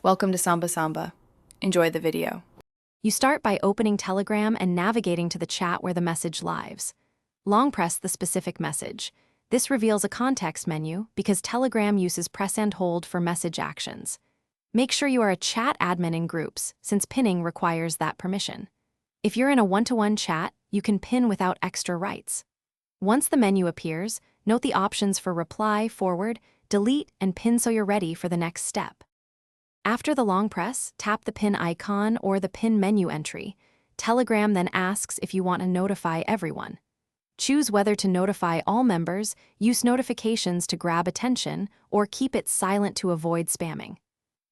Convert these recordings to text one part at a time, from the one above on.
Welcome to Samba Samba. Enjoy the video. You start by opening Telegram and navigating to the chat where the message lives. Long press the specific message. This reveals a context menu because Telegram uses press and hold for message actions. Make sure you are a chat admin in groups, since pinning requires that permission. If you're in a one-to-one chat, you can pin without extra rights. Once the menu appears, note the options for reply, forward, delete, and pin so you're ready for the next step. After the long press, tap the pin icon or the pin menu entry. Telegram then asks if you want to notify everyone. Choose whether to notify all members, use notifications to grab attention, or keep it silent to avoid spamming.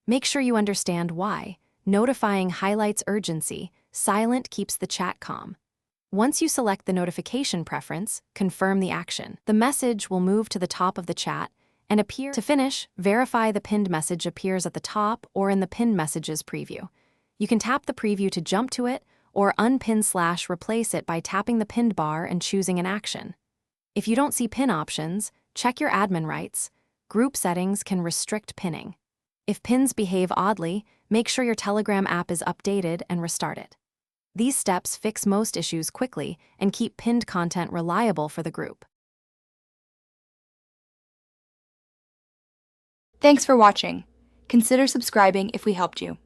Make sure you understand why. Notifying highlights urgency, silent keeps the chat calm. Once you select the notification preference, confirm the action. The message will move to the top of the chat and appear. To finish, verify the pinned message appears at the top or in the pinned messages preview. You can tap the preview to jump to it or unpin/replace it by tapping the pinned bar and choosing an action. If you don't see pin options, check your admin rights. Group settings can restrict pinning. If pins behave oddly, make sure your Telegram app is updated and restart it. These steps fix most issues quickly and keep pinned content reliable for the group. Thanks for watching. Consider subscribing if we helped you.